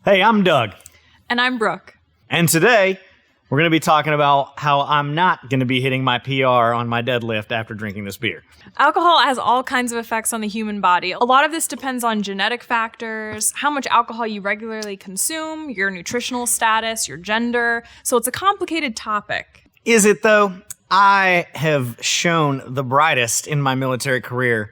Hey, I'm Doug. And I'm Brooke. And today, we're going to be talking about how I'm not going to be hitting my PR on my deadlift after drinking this beer. Alcohol has all kinds of effects on the human body. A lot of this depends on genetic factors, how much alcohol you regularly consume, your nutritional status, your gender. So it's a complicated topic. Is it, though? I have shown the brightest in my military career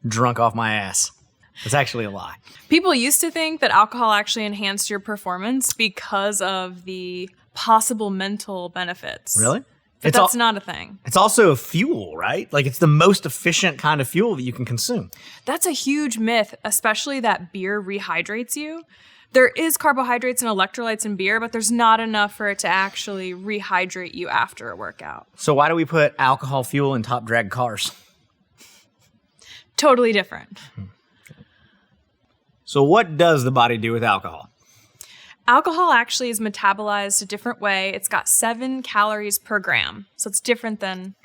drunk off my ass. It's actually a lie. People used to think that alcohol actually enhanced your performance because of the possible mental benefits. Really? But that's not a thing. It's also a fuel, right? Like, it's the most efficient kind of fuel that you can consume. That's a huge myth, especially that beer rehydrates you. There is carbohydrates and electrolytes in beer, but there's not enough for it to actually rehydrate you after a workout. So why do we put alcohol fuel in top drag cars? Totally different. So what does the body do with alcohol? Alcohol actually is metabolized a different way. It's got 7 calories per gram. So it's different than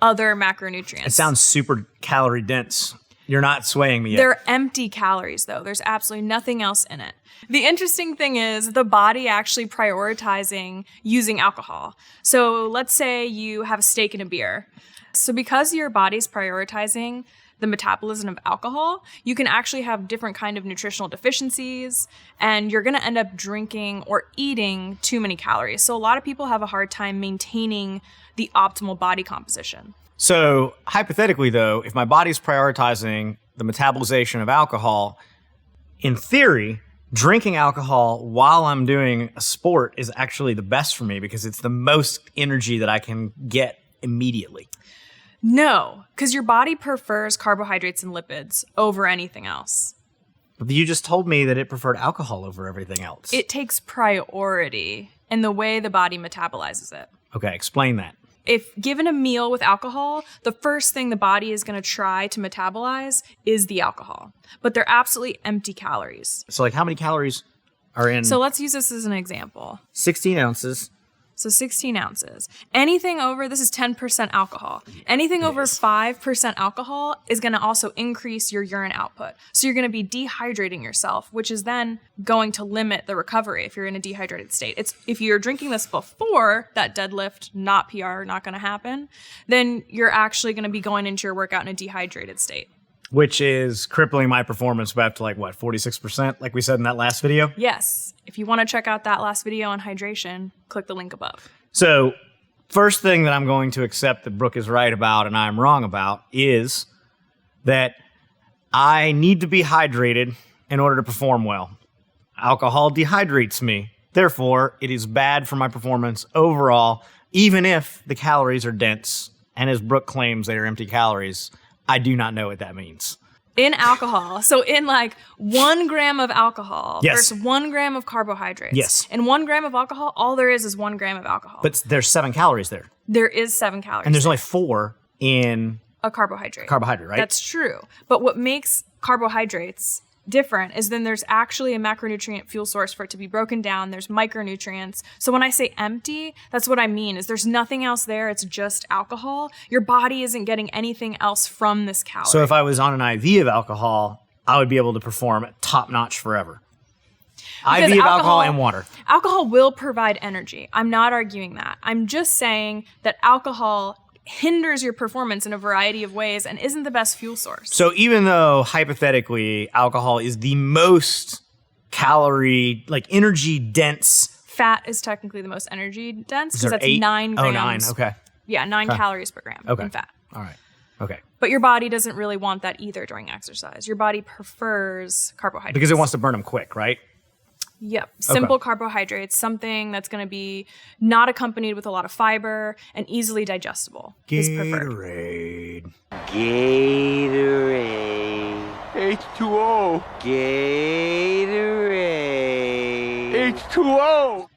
other macronutrients. It sounds super calorie dense. You're not swaying me yet. They're empty calories, though. There's absolutely nothing else in it. The interesting thing is the body actually prioritizing using alcohol. So let's say you have a steak and a beer. So because your body's prioritizing the metabolism of alcohol, you can actually have different kind of nutritional deficiencies, and you're going to end up drinking or eating too many calories. So a lot of people have a hard time maintaining the optimal body composition. So hypothetically, though, if my body's prioritizing the metabolization of alcohol, in theory, drinking alcohol while I'm doing a sport is actually the best for me because it's the most energy that I can get immediately. No, because your body prefers carbohydrates and lipids over anything else. But you just told me that it preferred alcohol over everything else. It takes priority in the way the body metabolizes it. Okay, explain that. If given a meal with alcohol, the first thing the body is going to try to metabolize is the alcohol. But they're absolutely empty calories. So like how many calories are in? So let's use this as an example. 16 ounces. So 16 ounces. Anything over, this is 10% alcohol. Anything over 5% alcohol is going to also increase your urine output. So you're going to be dehydrating yourself, which is then going to limit the recovery if you're in a dehydrated state. If you're drinking this before that deadlift, not PR, not going to happen, then you're actually going to be going into your workout in a dehydrated state. Which is crippling my performance back to 46%, like we said in that last video? Yes. If you want to check out that last video on hydration, click the link above. So, first thing that I'm going to accept that Brooke is right about and I'm wrong about is that I need to be hydrated in order to perform well. Alcohol dehydrates me. Therefore, it is bad for my performance overall, even if the calories are dense. And as Brooke claims, they are empty calories. I do not know what that means. In alcohol, so in 1 gram of alcohol Yes. versus 1 gram of carbohydrates. Yes. In 1 gram of alcohol, all there is 1 gram of alcohol. But there's 7 calories there. There is 7 calories. And there's only 4 in a carbohydrate. Carbohydrate, right? That's true. But what makes carbohydrates different is then there's actually a macronutrient fuel source for it to be broken down. There's micronutrients. So when I say empty, that's what I mean is there's nothing else there. It's just alcohol. Your body isn't getting anything else from this calorie. So if I was on an IV of alcohol, I would be able to perform top notch forever. Because IV of alcohol and water. Alcohol will provide energy. I'm not arguing that. I'm just saying that alcohol hinders your performance in a variety of ways and isn't the best fuel source. So even though hypothetically alcohol is the most calorie, energy dense. Fat is technically the most energy dense Is because there that's 8? 9 grams. Oh, 9, okay. Yeah, 9 calories per gram in fat. All right, okay. But your body doesn't really want that either during exercise. Your body prefers carbohydrates. Because it wants to burn them quick, right? Yep. Simple carbohydrates, something that's going to be not accompanied with a lot of fiber and easily digestible is preferred. Gatorade. H2O. Gatorade. H2O.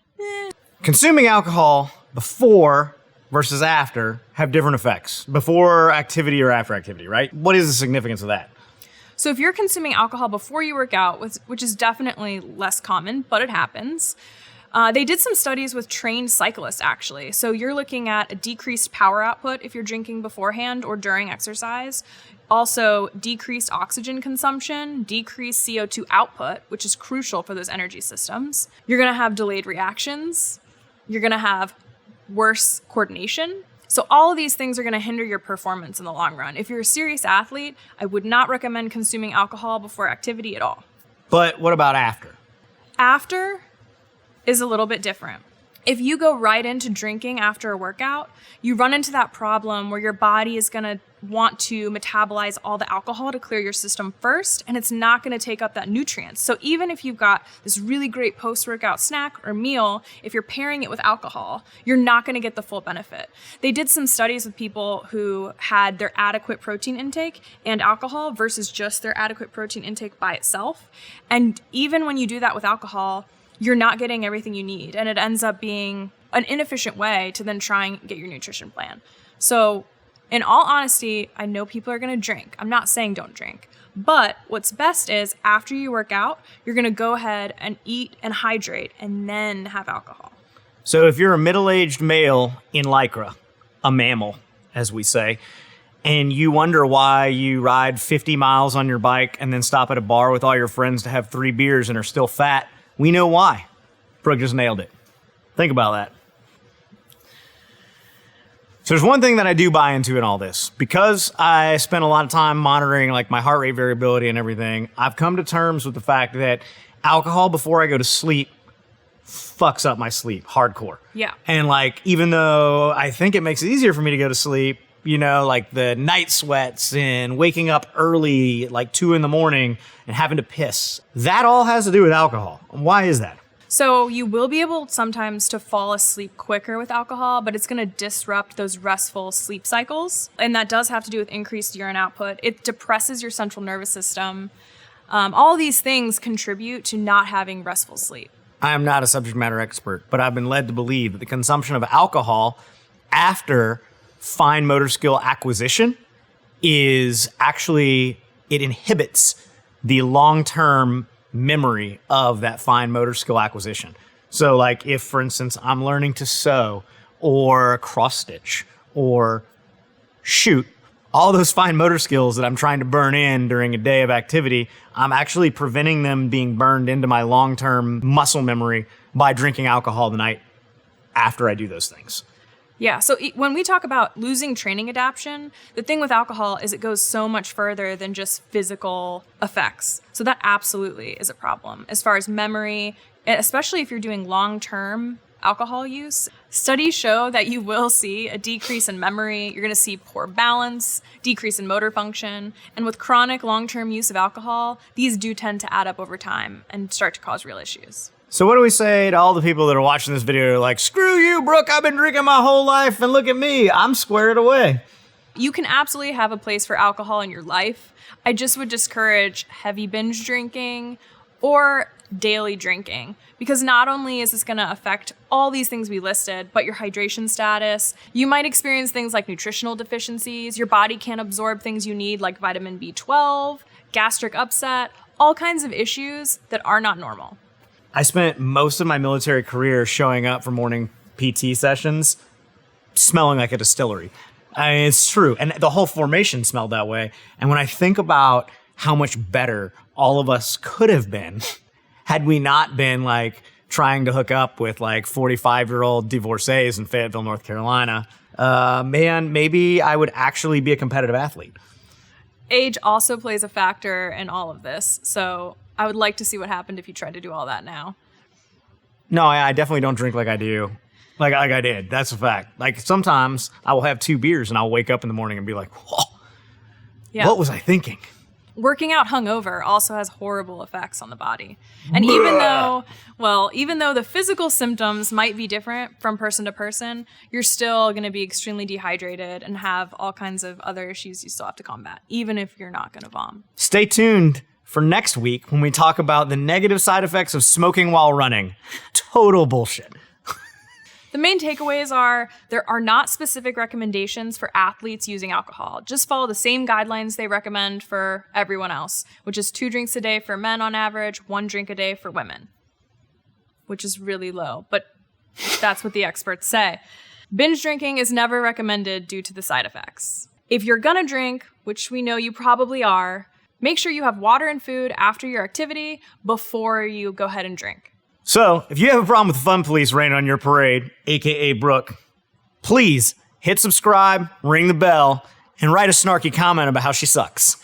Consuming alcohol before versus after have different effects. Before activity or after activity, right? What is the significance of that? So if you're consuming alcohol before you work out, which is definitely less common, but it happens, They did some studies with trained cyclists, actually. So you're looking at a decreased power output if you're drinking beforehand or during exercise. Also, decreased oxygen consumption, decreased CO2 output, which is crucial for those energy systems. You're going to have delayed reactions. You're going to have worse coordination. So all of these things are going to hinder your performance in the long run. If you're a serious athlete, I would not recommend consuming alcohol before activity at all. But what about after? After is a little bit different. If you go right into drinking after a workout, you run into that problem where your body is going to want to metabolize all the alcohol to clear your system first, and it's not going to take up that nutrient. So even if you've got this really great post-workout snack or meal, if you're pairing it with alcohol, you're not going to get the full benefit. They did some studies with people who had their adequate protein intake and alcohol versus just their adequate protein intake by itself. And even when you do that with alcohol, you're not getting everything you need, and it ends up being an inefficient way to then try and get your nutrition plan. So in all honesty, I know people are going to drink. I'm not saying don't drink. But what's best is after you work out, you're going to go ahead and eat and hydrate and then have alcohol. So if you're a middle-aged male in Lycra, a mammal, as we say, and you wonder why you ride 50 miles on your bike and then stop at a bar with all your friends to have 3 beers and are still fat, we know why. Brooke just nailed it. Think about that. So there's one thing that I do buy into in all this. Because I spent a lot of time monitoring like my heart rate variability and everything, I've come to terms with the fact that alcohol before I go to sleep fucks up my sleep hardcore. Yeah. And like, even though I think it makes it easier for me to go to sleep, you know, like the night sweats and waking up early, like 2 a.m. and having to piss, that all has to do with alcohol. Why is that? So you will be able sometimes to fall asleep quicker with alcohol, but it's going to disrupt those restful sleep cycles. And that does have to do with increased urine output. It depresses your central nervous system. All these things contribute to not having restful sleep. I am not a subject matter expert, but I've been led to believe that the consumption of alcohol after fine motor skill acquisition is actually, it inhibits the long-term memory of that fine motor skill acquisition. So like if, for instance, I'm learning to sew or cross stitch or shoot, all those fine motor skills that I'm trying to burn in during a day of activity, I'm actually preventing them being burned into my long-term muscle memory by drinking alcohol the night after I do those things. Yeah, so when we talk about losing training adaptation, the thing with alcohol is it goes so much further than just physical effects. So that absolutely is a problem. As far as memory, especially if you're doing long-term alcohol use, studies show that you will see a decrease in memory. You're going to see poor balance, decrease in motor function. And with chronic long-term use of alcohol, these do tend to add up over time and start to cause real issues. So what do we say to all the people that are watching this video like, screw you, Brooke, I've been drinking my whole life and look at me, I'm squared away. You can absolutely have a place for alcohol in your life. I just would discourage heavy binge drinking or daily drinking, because not only is this going to affect all these things we listed, but your hydration status. You might experience things like nutritional deficiencies. Your body can't absorb things you need like vitamin B12, gastric upset, all kinds of issues that are not normal. I spent most of my military career showing up for morning PT sessions smelling like a distillery. I mean, it's true. And the whole formation smelled that way. And when I think about how much better all of us could have been had we not been like trying to hook up with like 45-year-old divorcees in Fayetteville, North Carolina, man, maybe I would actually be a competitive athlete. Age also plays a factor in all of this. So I would like to see what happened if you tried to do all that now. No, I definitely don't drink like I do. Like I did. That's a fact. Like sometimes I will have 2 beers and I'll wake up in the morning and be like, whoa, Yeah. what was I thinking? Working out hungover also has horrible effects on the body. And even though the physical symptoms might be different from person to person, you're still going to be extremely dehydrated and have all kinds of other issues you still have to combat, even if you're not going to vom. Stay tuned for next week when we talk about the negative side effects of smoking while running. Total bullshit. The main takeaways are there are not specific recommendations for athletes using alcohol. Just follow the same guidelines they recommend for everyone else, which is 2 drinks a day for men on average, 1 drink a day for women. which is really low, but that's what the experts say. Binge drinking is never recommended due to the side effects. If you're gonna drink, which we know you probably are, make sure you have water and food after your activity before you go ahead and drink. So, if you have a problem with the fun police raining on your parade, aka Brooke, please hit subscribe, ring the bell, and write a snarky comment about how she sucks.